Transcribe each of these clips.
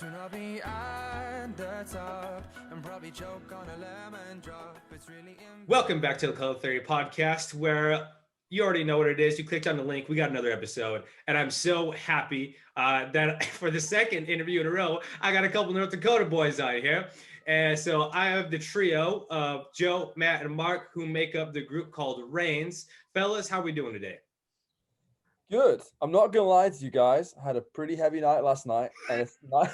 Soon I'll be at the top and probably choke on a lemon drop. It's really Welcome back to the Color Theory Podcast, where you already know what it is. You clicked on the link. We got another episode, and I'm so happy that for the second interview in a row, I got a couple North Dakota boys out here. And so I have the trio of Joe, Matt, and Mark, who make up the group called Raynes. Fellas, how are we doing today? Good. I'm not gonna lie to you guys. I had a pretty heavy night last night, and it's not,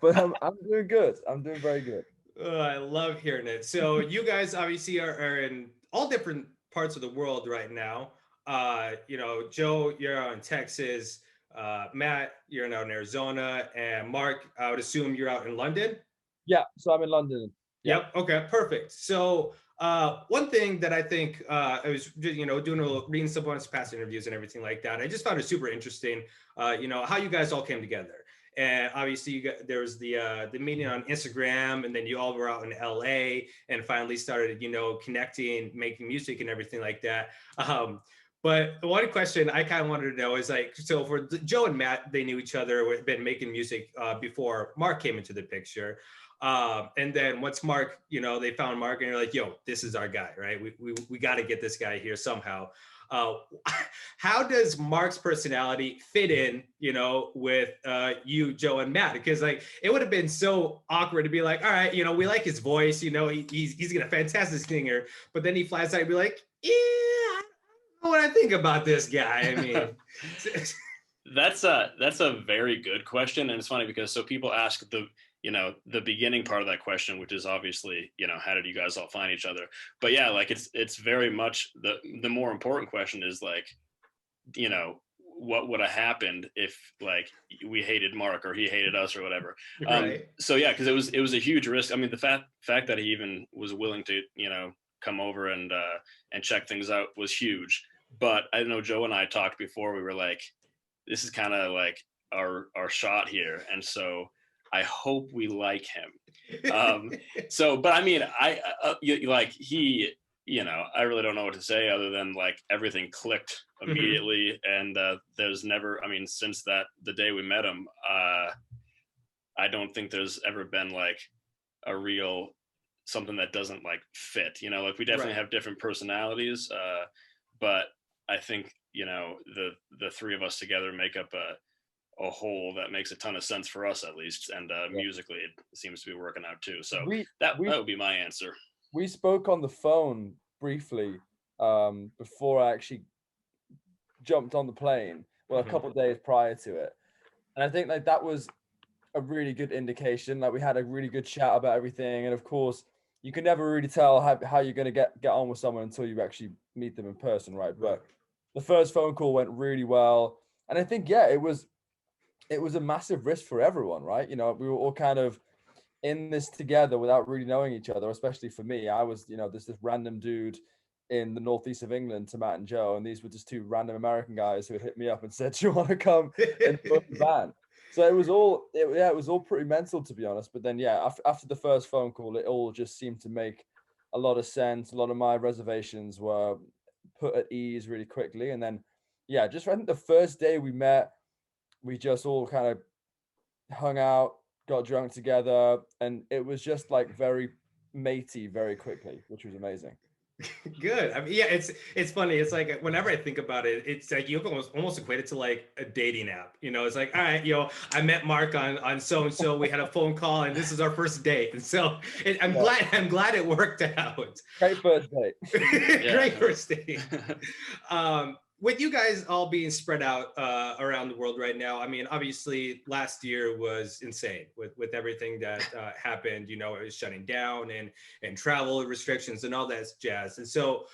but I'm doing good. I'm doing very good. I love hearing it. So you guys obviously are in all different parts of the world right now. Joe, you're out in Texas. Matt, you're out in Arizona, and Mark, I would assume you're out in London. Yeah. So I'm in London. Yeah. Yep. Okay. Perfect. So one thing that I think I was doing reading some of past interviews and everything like that. I just found it super interesting. How you guys all came together. And obviously, there was the meeting on Instagram, and then you all were out in LA, and finally started, connecting, making music, and everything like that. But one question I kind of wanted to know is so for Joe and Matt, they knew each other, had been making music before Mark came into the picture. And then once Mark, they found Mark, and you're like, yo, this is our guy, right? We got to get this guy here somehow. How does Mark's personality fit in, with you, Joe, and Matt? Because it would have been so awkward to be like, all right, we like his voice, he's a fantastic singer, but then he flies out and be like, yeah, I don't know what I think about this guy. I mean, that's a very good question, and it's funny because so people ask the beginning part of that question, which is obviously, how did you guys all find each other? But yeah, it's very much the more important question is what would have happened if we hated Mark or he hated us or whatever. Right. So yeah, because it was a huge risk. I mean, the fact that he even was willing to, come over and check things out was huge. But I know Joe and I talked before, we were like, this is kind of like our shot here. And so I hope we like him. But I mean, I really don't know what to say other than everything clicked immediately. And there's never, since the day we met him, I don't think there's ever been a real something that doesn't fit, we definitely have different personalities. But I think, the three of us together make up a whole that makes a ton of sense for us, at least, and musically it seems to be working out too. So that would be my answer. We spoke on the phone briefly before I actually jumped on the plane, a couple of days prior to it, and I think that was a really good indication. We had a really good chat about everything, and of course you can never really tell how you're going to get on with someone until you actually meet them in person, right? But the first phone call went really well, and I think it was a massive risk for everyone, right? We were all kind of in this together without really knowing each other, especially for me. I was, this random dude in the northeast of England to Matt and Joe, and these were just two random American guys who had hit me up and said, do you want to come and book the band? So it was all pretty mental, to be honest. But then, after the first phone call, it all just seemed to make a lot of sense. A lot of my reservations were put at ease really quickly. And then, I think the first day we met, we just all kind of hung out, got drunk together, and it was just very matey very quickly, which was amazing. Good. I mean, it's funny. It's whenever I think about it, it's you almost equate it to a dating app. It's all right, I met Mark on so and so. We had a phone call, and this is our first date. And so I'm glad it worked out. Great first date. Great first date. With you guys all being spread out around the world right now, I mean, obviously last year was insane with everything that happened. It was shutting down and travel restrictions and all that jazz. And so,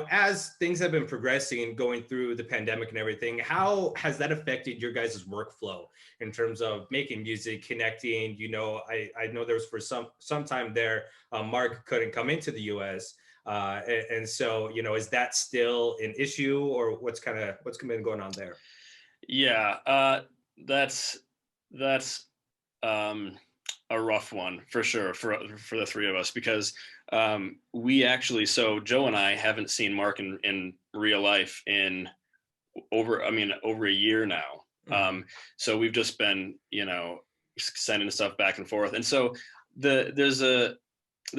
as things have been progressing and going through the pandemic and everything, how has that affected your guys' workflow in terms of making music, connecting? I know there was for some time there, Mark couldn't come into the U.S. And so, is that still an issue, or what's been going on there? Yeah, that's a rough one for sure for the three of us, because we actually, so Joe and I haven't seen Mark in real life in over a year now. So we've just been, sending stuff back and forth. And so there's the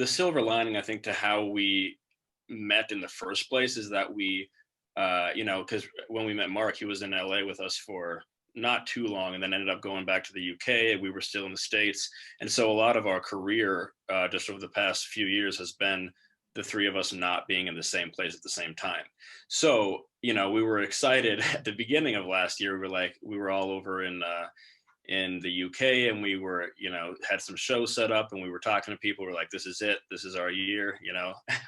silver lining, I think, to how we met in the first place is that we, because when we met Mark, he was in LA with us for not too long, and then ended up going back to the UK, and we were still in the States. And so a lot of our career just over the past few years has been the three of us not being in the same place at the same time. So, we were excited at the beginning of last year. We were all over in the UK, and we were, had some shows set up, and we were talking to people. We're like, this is it. This is our year,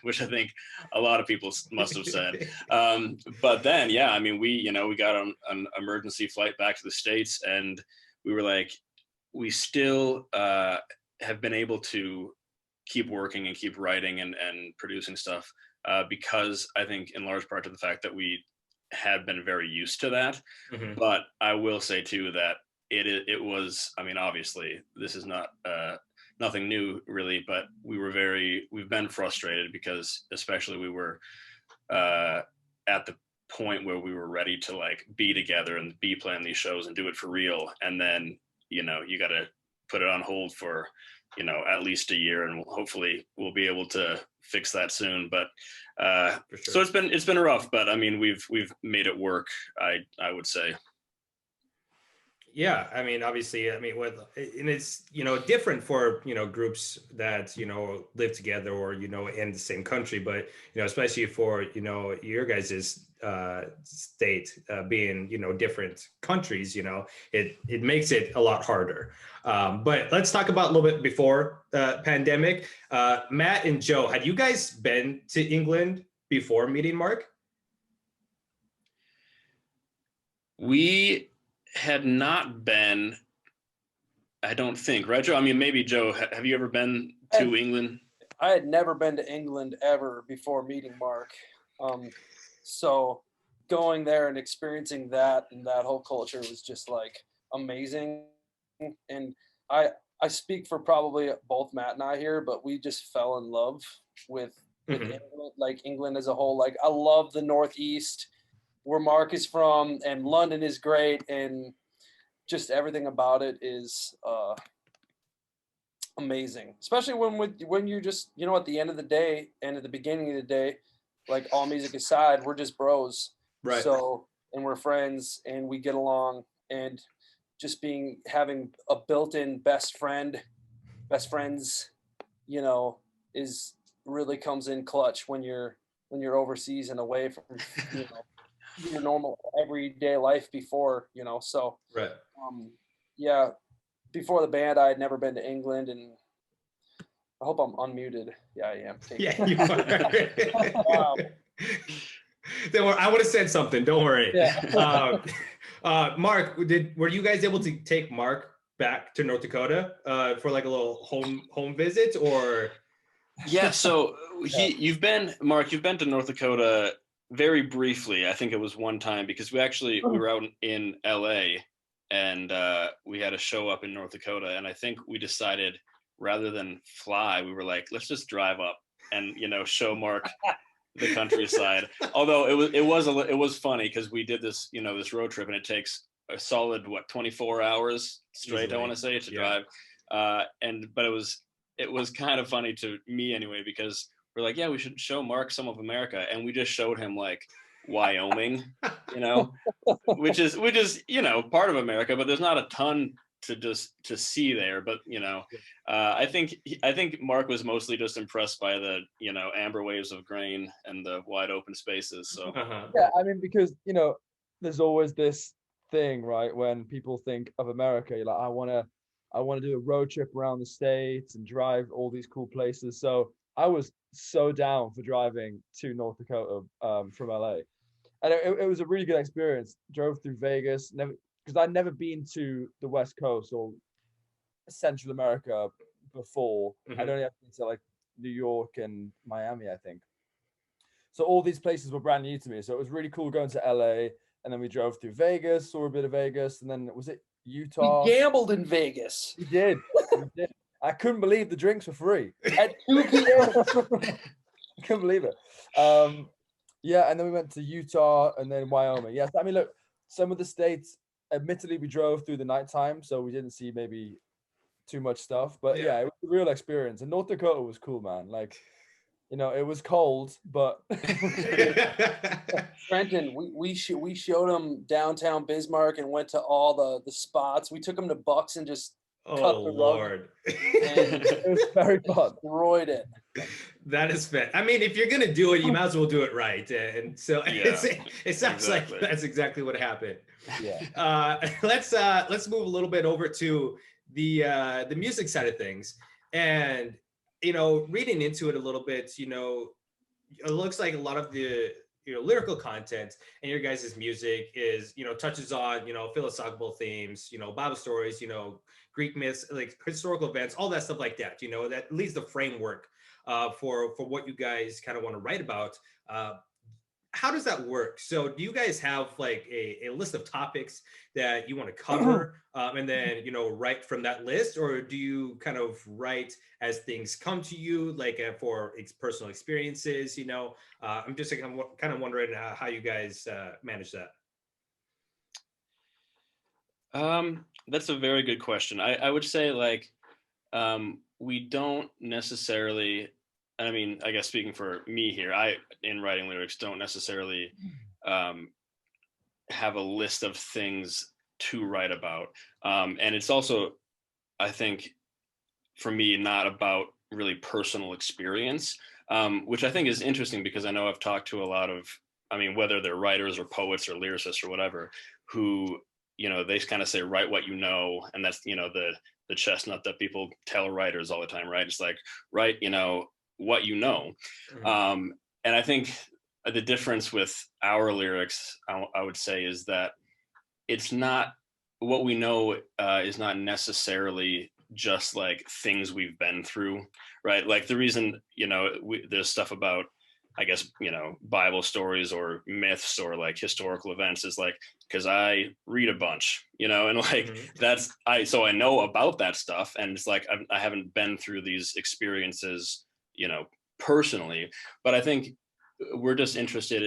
which I think a lot of people must have said. But then, we got on an emergency flight back to the States, and we were like, we still have been able to keep working and keep writing and producing stuff because I think in large part to the fact that we had been very used to that. Mm-hmm. But I will say too that it was, obviously this is not nothing new really, but we've been frustrated because especially we were at the point where we were ready to like be together and be playing these shows and do it for real. And then, you got to put it on hold for, at least a year, and hopefully we'll be able to fix that soon. But sure. So it's been rough, but we've made it work. I would say. Yeah, obviously, and it's different for groups that live together or in the same country, but especially for your guys's state being different countries, it makes it a lot harder. But let's talk about a little bit before pandemic. Matt and Joe, had you guys been to England before meeting Mark? We had not been, I don't think, right, Joe? Maybe Joe, have you ever been to England? I had never been to England ever before meeting Mark. So going there and experiencing that and that whole culture was just like amazing. And I speak for probably both Matt and I here, but we just fell in love with mm-hmm. England, like England as a whole. Like I love the Northeast, where Mark is from, and London is great, and just everything about it is amazing. Especially when you're just, at the end of the day and at the beginning of the day, like all music aside, we're just bros. Right. So, and we're friends and we get along, and just having a built-in best friends, is really comes in clutch when you're overseas and away from, your normal everyday life before, so right. Yeah, before the band I had never been to England, and I hope I'm unmuted. Yeah, I am. Yeah, you are. Wow. Don't worry, I would have said something, don't worry. Yeah. Mark, were you guys able to take Mark back to North Dakota for like a little home visit, or? Yeah, so you've been to North Dakota very briefly. I think it was one time because we were out in LA and we had a show up in North Dakota, and I think we decided rather than fly, we were like, let's just drive up and show Mark the countryside. Although it was funny because we did this this road trip, and it takes a solid 24 hours straight. Easily. I want to say to drive, but it was kind of funny to me anyway, because we're like, yeah, we should show Mark some of America, and we just showed him like Wyoming, which is part of America, but there's not a ton to see there. But I think Mark was mostly just impressed by the amber waves of grain and the wide open spaces. So yeah, because there's always this thing, right, when people think of America, you're like, I want to do a road trip around the States and drive all these cool places. So I was so down for driving to North Dakota from LA, and it was a really good experience. Drove through Vegas, because I'd never been to the West Coast or Central America before. Mm-hmm. I'd only ever been to like New York and Miami, I think. So all these places were brand new to me. So it was really cool going to LA, and then we drove through Vegas, saw a bit of Vegas, and then was it Utah? We gambled in Vegas. We did. I couldn't believe the drinks were free at 2 p.m. I couldn't believe it. Yeah, and then we went to Utah and then Wyoming. Yes, look, some of the states, admittedly, we drove through the nighttime, so we didn't see maybe too much stuff. But Yeah. yeah, it was a real experience. And North Dakota was cool, man. Like, you know, it was cold, but Trenton, we showed him downtown Bismarck and went to all the spots. We took him to Bucks and just Oh cut the rug Lord. and it was very fun. destroyed it. That is fair. I mean, if you're gonna do it, you might as well do it right. And so Yeah, it sounds exactly. like that's exactly what happened. Yeah. Let's move a little bit over to the music side of things. And you know, reading into it a little bit, you know, it looks like a lot of the lyrical content in your guys' music is, you know, touches on, you know, philosophical themes, you know, Bible stories, you know, Greek myths, like historical events, all that stuff like that. You know, that leaves the framework for what you guys kind of want to write about. How does that work? So do you guys have like a list of topics that you want to cover and then, you know, write from that list? Or do you kind of write as things come to you, like for personal experiences, you know? I'm just like, I'm kind of wondering how you guys manage that. That's a very good question. I would say like we don't necessarily, and I mean, I guess speaking for me here, I in writing lyrics don't necessarily have a list of things to write about. And it's also, I think, for me, not about really personal experience, which I think is interesting because I know I've talked to a lot of, I mean, whether they're writers or poets or lyricists or whatever, who, you know, they kind of say, write what you know. And that's, you know, the chestnut that people tell writers all the time, right? It's like, write, you know, what you know. Mhm. And I think the difference with our lyrics, I would say, is that it's not, what we know is not necessarily just like things we've been through, right? Like the reason, you know, there's stuff about, I guess, you know, Bible stories or myths or like historical events is like, because I read a bunch, you know, and like Mhm. so I know about that stuff. And it's like, I haven't been through these experiences, you know, personally, but I think we're just interested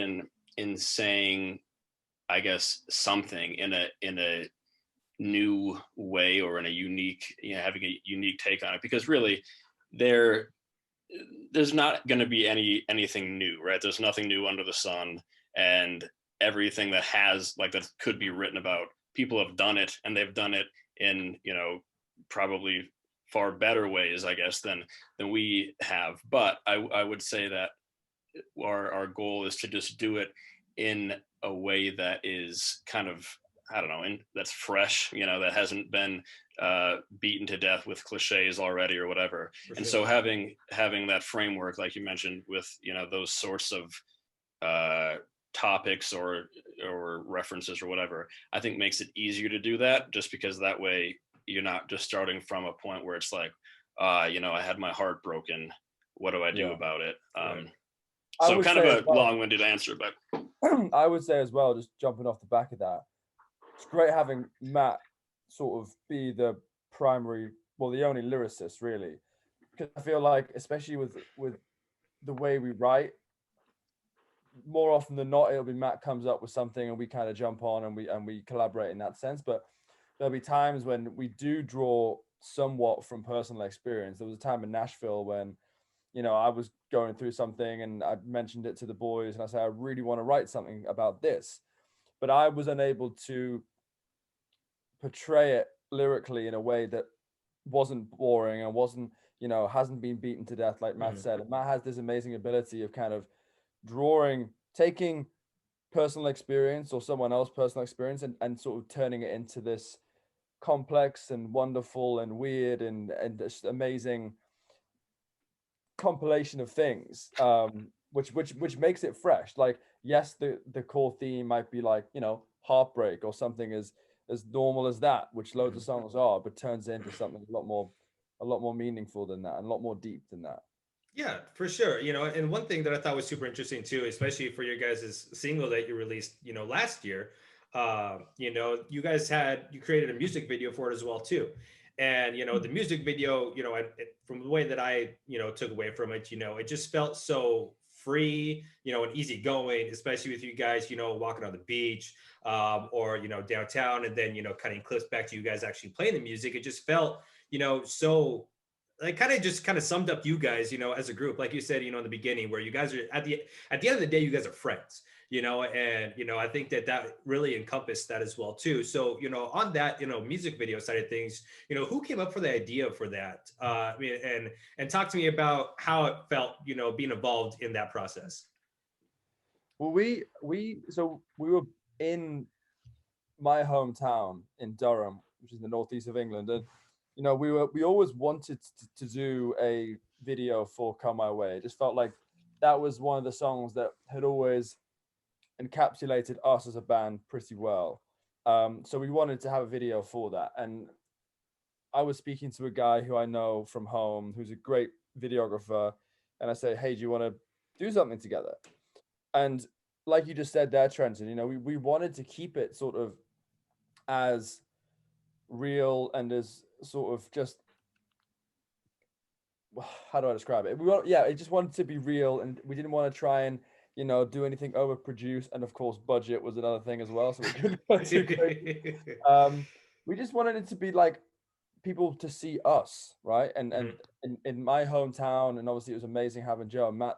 in saying, I guess, something in a new way or in a unique, you know, having a unique take on it, because really there's not going to be anything new, right? There's nothing new under the sun, and everything that has like that could be written about, people have done it, and they've done it in, you know, probably far better ways, I guess, than we have. But I would say that our goal is to just do it in a way that is kind of, I don't know, and that's fresh, you know, that hasn't been beaten to death with cliches already or whatever. For And sure. so having that framework, like you mentioned, with, you know, those sorts of topics or references or whatever, I think makes it easier to do that, just because that way you're not just starting from a point where it's like, you know, I had my heart broken, what do I do Yeah. about it? Right. I So would kind of say a as well, long-winded answer, but I would say as well, just jumping off the back of that, it's great having Matt sort of be the primary, well, the only lyricist really, because I feel like, especially with the way we write, more often than not, it'll be Matt comes up with something and we kind of jump on and we collaborate in that sense. But there'll be times when we do draw somewhat from personal experience. There was a time in Nashville when, you know, I was going through something and I mentioned it to the boys and I said, I really want to write something about this, but I was unable to portray it lyrically in a way that wasn't boring and wasn't, you know, hasn't been beaten to death like Matt Mhm. said. And Matt has this amazing ability of kind of taking personal experience or someone else's personal experience and sort of turning it into this complex and wonderful and weird and just amazing compilation of things, which makes it fresh. Like, yes, the core theme might be like, you know, heartbreak or something as normal as that, which loads of songs are, but turns into something a lot more meaningful than that and a lot more deep than that. Yeah, for sure. You know, and one thing that I thought was super interesting too, especially for your guys' single that you released, you know, last year, you know, you created a music video for it as well too. And, you know, the music video, you know, from the way that I, you know, took away from it, you know, it just felt so free, you know, and easygoing, especially with you guys, you know, walking on the beach or, you know, downtown and then, you know, cutting clips back to you guys actually playing the music. It just felt, so like kind of summed up you guys, as a group, like you said, in the beginning, where you guys are at the end of the day, you guys are friends, and I think that really encompassed that as well too. So on that music video side of things, who came up for the idea for that? I mean, and talk to me about how it felt, being involved in that process. Well, we were in my hometown in Durham, which is the northeast of England, and we always wanted to do a video for "Come My Way." It just felt like that was one of the songs that had always encapsulated us as a band pretty well. So we wanted to have a video for that, and I was speaking to a guy who I know from home, who's a great videographer, and I said, "Hey, do you want to do something together?" And like you just said there, Trenton, we wanted to keep it sort of as real and as sort of just, how do I describe it? It just wanted to be real, and we didn't want to try and do anything overproduced, and of course budget was another thing as well, so we couldn't go too crazy. We just wanted it to be like people to see us, right? And in my hometown, and obviously it was amazing having Joe and Matt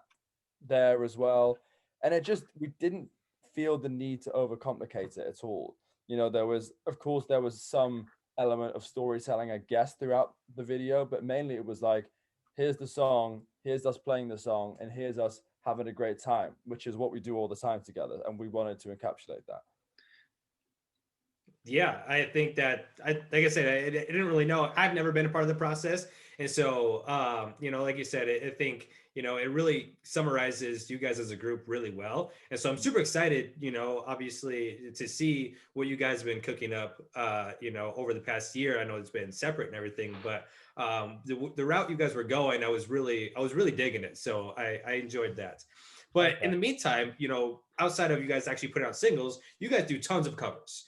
there as well, and we didn't feel the need to overcomplicate it at all. There was some element of storytelling, I guess, throughout the video, but mainly it was like, here's the song, here's us playing the song, and here's us having a great time, which is what we do all the time together, and we wanted to encapsulate that. Yeah, I think that like I said, I didn't really know. I've never been a part of the process, and so like you said, I think it really summarizes you guys as a group really well. And so I'm super excited, obviously, to see what you guys have been cooking up, over the past year. I know it's been separate and everything, but the route you guys were going, I was really digging it. So I enjoyed that. But in the meantime, outside of you guys actually putting out singles, you guys do tons of covers.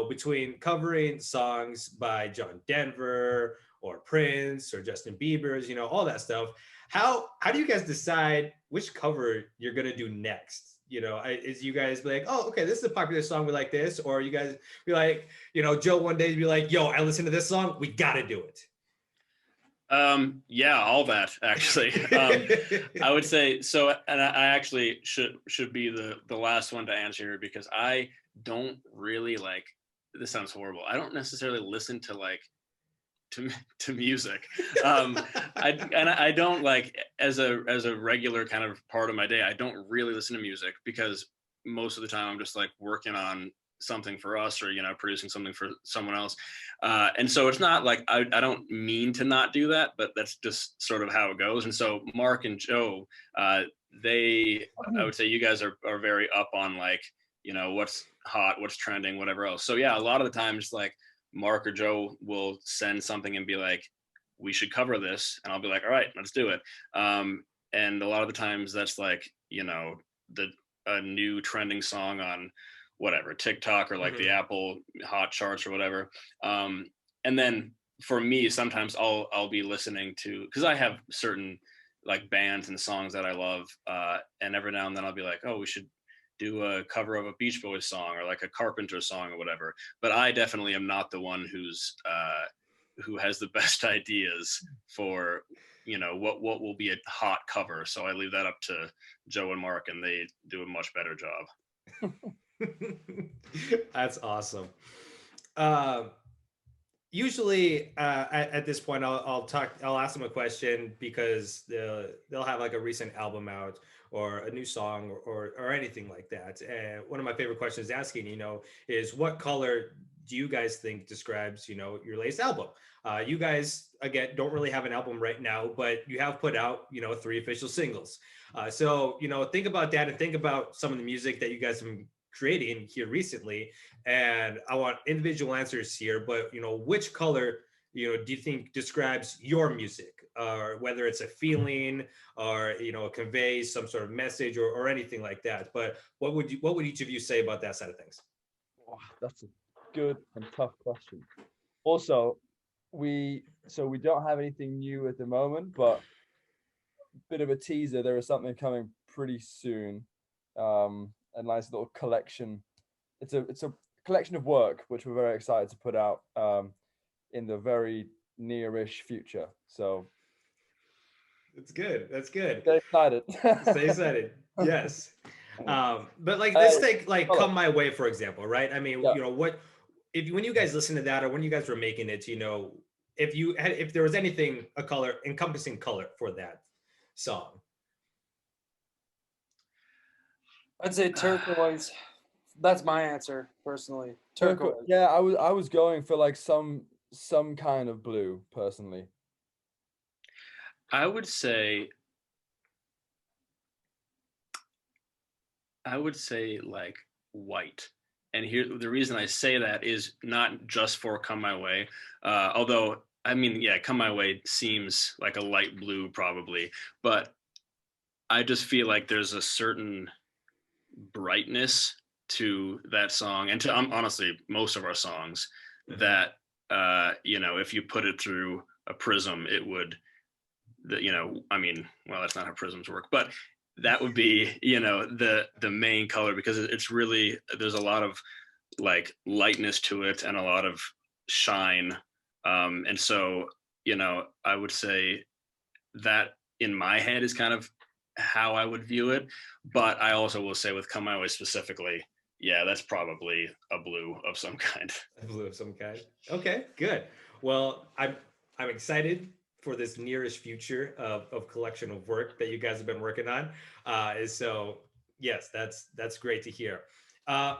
Between covering songs by John Denver or Prince or Justin Bieber's, all that stuff. How do you guys decide which cover you're gonna do next? Is you guys be like, oh, okay, this is a popular song, we like this, or you guys be like, Joe one day be like, yo, I listened to this song, we gotta do it. Yeah, all that actually. I would say so, and I actually should be the last one to answer here, because I don't really this sounds horrible. I don't necessarily listen to to music. I don't as a regular kind of part of my day, I don't really listen to music, because most of the time I'm just working on something for us, or producing something for someone else, and so it's not like I don't mean to not do that, but that's just sort of how it goes. And so Mark and Joe, I would say you guys are very up on what's hot, what's trending, whatever else. So yeah, a lot of the times Mark or Joe will send something and be like, we should cover this, and I'll be like, all right, let's do it. And a lot of the times that's a new trending song on whatever TikTok, or the Apple hot charts or whatever. And then for me, sometimes I'll be listening to, because I have certain bands and songs that I love, and every now and then I'll be like, oh, we should do a cover of a Beach Boys song, or a Carpenter song or whatever. But I definitely am not the one who has the best ideas for what will be a hot cover. So I leave that up to Joe and Mark, and they do a much better job. That's awesome. Usually at this point, I'll ask them a question, because they'll have a recent album out, or a new song, or anything like that. And one of my favorite questions asking, is what color do you guys think describes, your latest album? You guys, again, don't really have an album right now, but you have put out, 3 official singles. So, think about that, and think about some of the music that you guys have been creating here recently. And I want individual answers here, but, which color, do you think describes your music? Whether it's a feeling, or, conveys some sort of message, or anything like that. But what would each of you say about that side of things? Oh, that's a good and tough question. Also, we don't have anything new at the moment, but bit of a teaser, there is something coming pretty soon. A nice little collection. It's a collection of work which we're very excited to put out in the very nearish future. So That's good. That's good. get excited. Stay excited. Yes. But like let's take like hold on. Come My Way, for example, right? I mean, Yeah. you know, what if when you guys listen to that or when you guys were making it, you know, if there was anything encompassing color for that song. I'd say turquoise. That's my answer personally. Turquoise. Yeah, I was going for like some kind of blue personally. I would say like white. And here, the reason I say that is not just for Come My Way, although, I mean, yeah, Come My Way seems like a light blue probably, but I just feel like there's a certain brightness to that song, and to honestly, most of our songs, that, you know, if you put it through a prism, it would, you know, I mean, well, that's not how prisms work, but that would be, you know, the main color, because it's really, there's a lot of like lightness to it and a lot of shine, and so, you know, I would say that in my head is kind of how I would view it. But I also will say with Come My Way specifically, yeah, that's probably a blue of some kind. A blue of some kind. Okay, good. Well, I'm excited for this nearest future of collection of work that you guys have been working on. So yes, that's great to hear.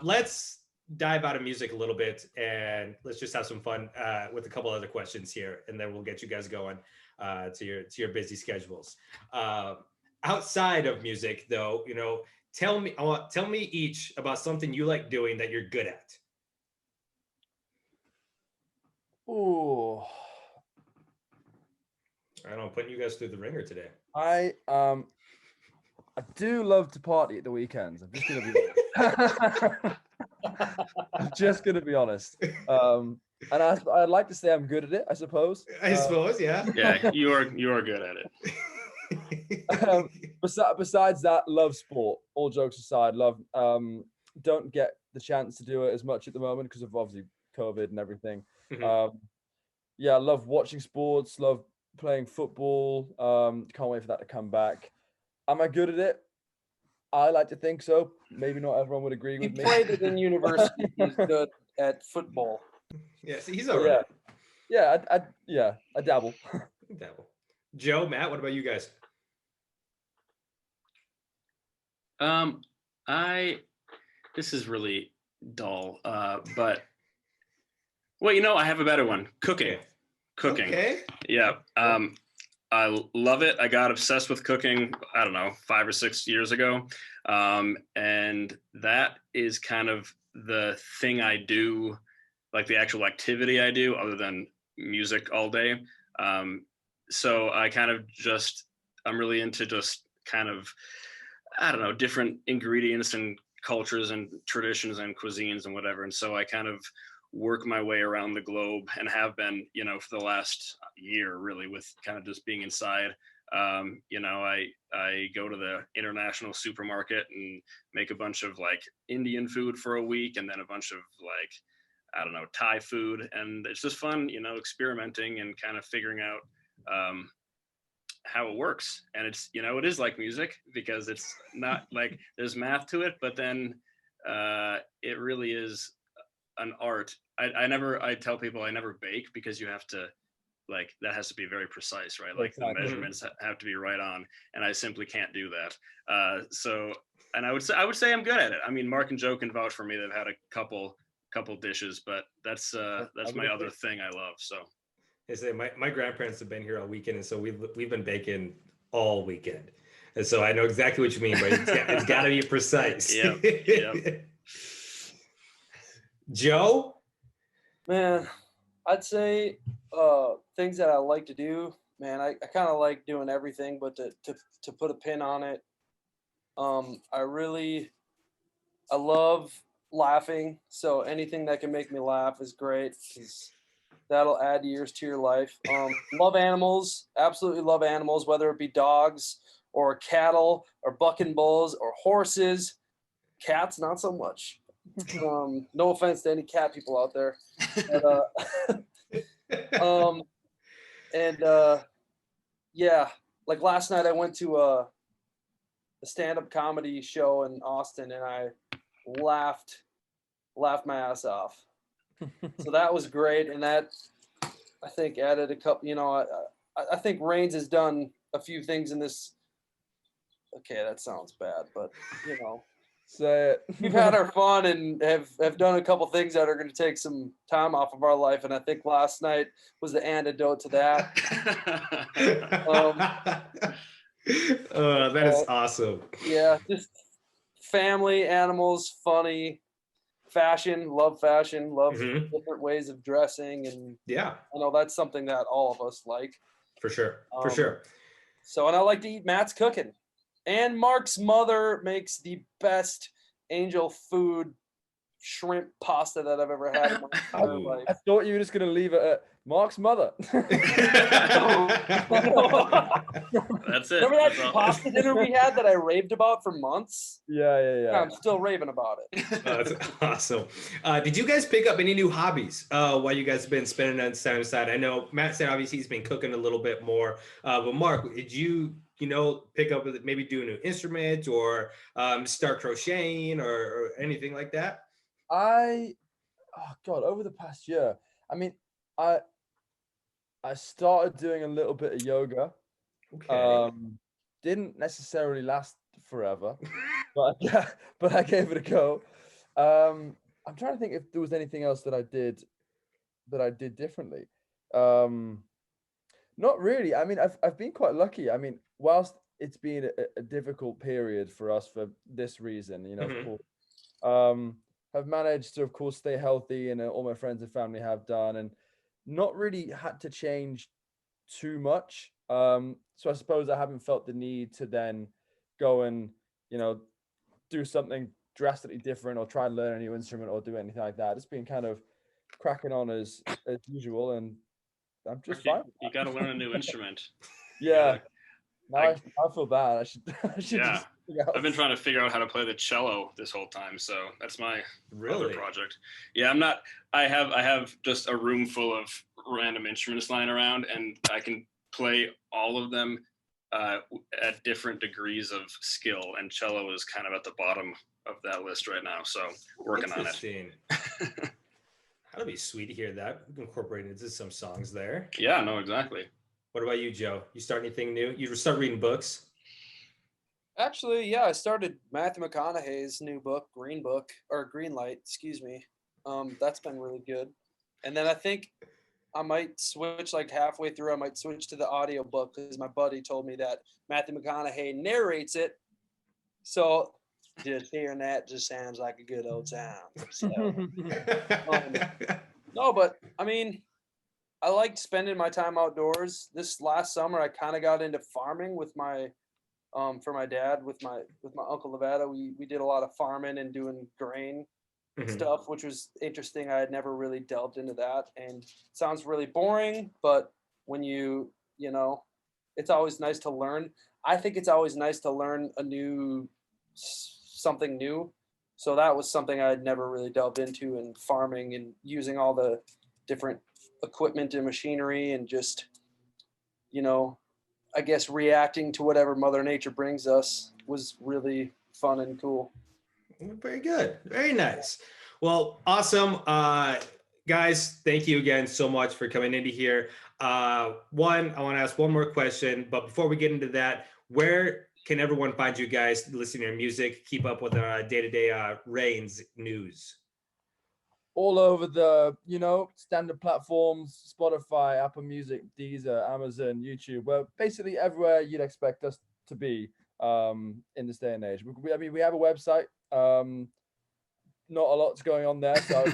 Let's dive out of music a little bit and let's just have some fun with a couple other questions here, and then we'll get you guys going to your busy schedules. Outside of music, though, you know, tell me each about something you like doing that you're good at. Ooh. I don't know, putting you guys through the ringer today. I do love to party at the weekends. I'm just gonna be I'm just gonna be honest. And I'd like to say I'm good at it, I suppose. I suppose, yeah. Yeah, you are good at it. Besides that, love sport. All jokes aside, love. Don't get the chance to do it as much at the moment because of obviously COVID and everything. Mhm. Yeah, I love watching sports. Love playing football. Can't wait for that to come back. Am I good at it? I like to think so. Maybe not everyone would agree He with me. played it in university. He's good at football. Yeah, see, he's all right. Yeah, I dabble. Dabble. Joe, Matt, what about you guys? This is really dull, but well, you know, I have a better one. Cooking. Okay. Yeah. I love it. I got obsessed with cooking, I don't know, 5 or 6 years ago. And that is kind of the thing I do, like the actual activity I do other than music all day. So I kind of I'm really into just kind of, I don't know, different ingredients and cultures and traditions and cuisines and whatever. And so I kind of work my way around the globe and have been, you know, for the last year really, with kind of just being inside. You know, I go to the international supermarket and make a bunch of like Indian food for a week, and then a bunch of like, I don't know, Thai food. And it's just fun, you know, experimenting and kind of figuring out how it works. And it's, you know, it is like music because it's not like there's math to it, but then it really is an art. I tell people I never bake because you have to, like, that has to be very precise, right? Like Exactly. the measurements have to be right on, and I simply can't do that. So, and I would say I'm good at it. I mean, Mark and Joe can vouch for me. They've had a couple dishes, but that's my other thing I love. So I say my grandparents have been here all weekend, and so we've been baking all weekend, and so I know exactly what you mean. But it's got to be precise. Yep. Joe, Man, I'd say things that I like to do. Man, I kind of like doing everything, but to put a pin on it, I love laughing. So anything that can make me laugh is great, because that'll add years to your life. Love animals, absolutely love animals, whether it be dogs or cattle or bucking bulls or horses. Cats, not so much. No offense to any cat people out there. But, And yeah, like last night I went to a stand-up comedy show in Austin, and I laughed my ass off. So that was great, and that I think added a couple. I think Raynes has done a few things in this. Okay, that sounds bad, but Say it. we've had our fun and have done a couple things that are going to take some time off of our life, and I think last night was the antidote to that. That is awesome. Yeah, just family, animals, funny, fashion, love different ways of dressing, and Yeah, I know that's something that all of us like. for sure. For sure. So, and I like to eat Matt's cooking. And Mark's mother makes the best angel food shrimp pasta that I've ever had in my entire life. I thought you were just going to leave it at Mark's mother. That's it. Remember that That's all. pasta dinner we had that I raved about for months? Yeah. I'm still raving about it. That's awesome. Did you guys pick up any new hobbies while you guys have been spending on time aside? I know Matt said obviously he's been cooking a little bit more, but Mark, did you pick up maybe do a new instrument or start crocheting or anything like that? Over the past year, I mean, I started doing a little bit of yoga. Okay. Didn't necessarily last forever, but I gave it a go. I'm trying to think if there was anything else that I did differently. Not really. I mean, I've been quite lucky. I mean, whilst it's been a difficult period for us for this reason, of course, have managed to, of course, stay healthy, and all my friends and family have done, and not really had to change too much. So I suppose I haven't felt the need to then go and, do something drastically different or try and learn a new instrument or do anything like that. It's been kind of cracking on as usual, and I'm just fine. You got to learn a new instrument. Yeah. Now I feel bad. I should Yeah. just figure out. I've been trying to figure out how to play the cello this whole time, so that's my other project. Yeah, I have just a room full of random instruments lying around, and I can play all of them at different degrees of skill, and cello is kind of at the bottom of that list right now, so working on it. That'd be sweet to hear that incorporated into some songs there. Yeah, no, exactly. What about you, Joe? You start anything new? You start reading books? Actually, yeah, I started Matthew McConaughey's new book, Greenlight, excuse me. That's been really good. And then I think I might switch, like halfway through, I might switch to the audiobook because my buddy told me that Matthew McConaughey narrates it. So just hearing that just sounds like a good old time. So, no, but I mean, I liked spending my time outdoors. This last summer, I kind of got into farming with my, for my dad, with my Uncle Nevada. We did a lot of farming and doing grain stuff, which was interesting. I had never really delved into that, and it sounds really boring, but when it's always nice to learn. I think it's always nice to learn something new. So that was something I had never really delved into, in farming and using all the different equipment and machinery, and just, I guess reacting to whatever Mother Nature brings us was really fun and cool. Very good. Very nice. Well, awesome. Guys, thank you again so much for coming into here. I want to ask one more question, but before we get into that, where can everyone find you guys listening to your music, keep up with our day-to-day Raynes news? All over the, standard platforms, Spotify, Apple Music, Deezer, Amazon, YouTube. Well, basically everywhere you'd expect us to be in this day and age. We have a website. Not a lot's going on there, so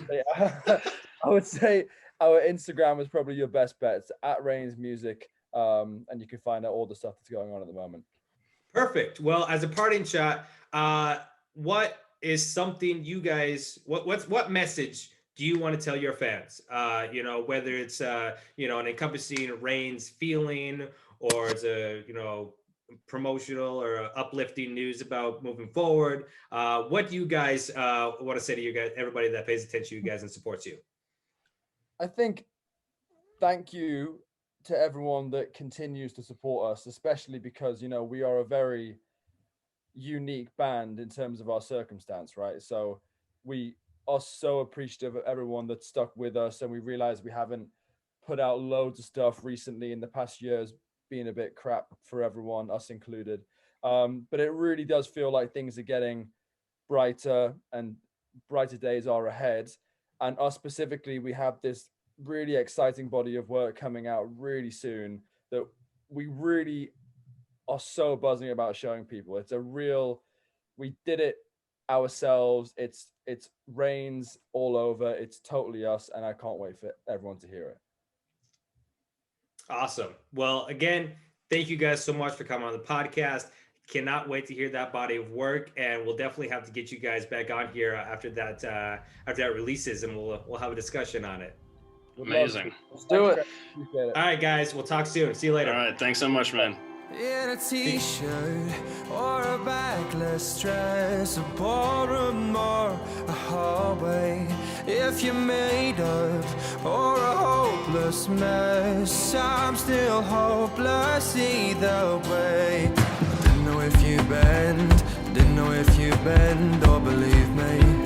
I would say our Instagram is probably your best bet. It's at Raynes Music, and you can find out all the stuff that's going on at the moment. Perfect. Well, as a parting shot, what is something you guys, what message do you want to tell your fans? Whether it's an encompassing Raynes feeling, or it's a promotional or uplifting news about moving forward. What do you guys want to say to you guys, everybody that pays attention to you guys and supports you? I think thank you to everyone that continues to support us, especially because, you know, we are a very unique band in terms of our circumstance, right? So we are so appreciative of everyone that's stuck with us, and we realize we haven't put out loads of stuff recently in the past years, being a bit crap for everyone, us included. But it really does feel like things are getting brighter, and brighter days are ahead. And us specifically, we have this really exciting body of work coming out really soon that we really are so buzzing about showing people. It's a real, we did it ourselves. It's Raynes all over. It's totally us, and I can't wait for everyone to hear it. Awesome. Well, again, thank you guys so much for coming on the podcast. Cannot wait to hear that body of work, and we'll definitely have to get you guys back on here after that releases, and we'll have a discussion on it. Amazing. Let's do it. All right, guys, we'll talk soon. See you later. All right, thanks so much, man. In a t-shirt or a backless dress, a ballroom or a hallway. If you're made of or a hopeless mess, I'm still hopeless either way. Didn't know if you bend or believe me.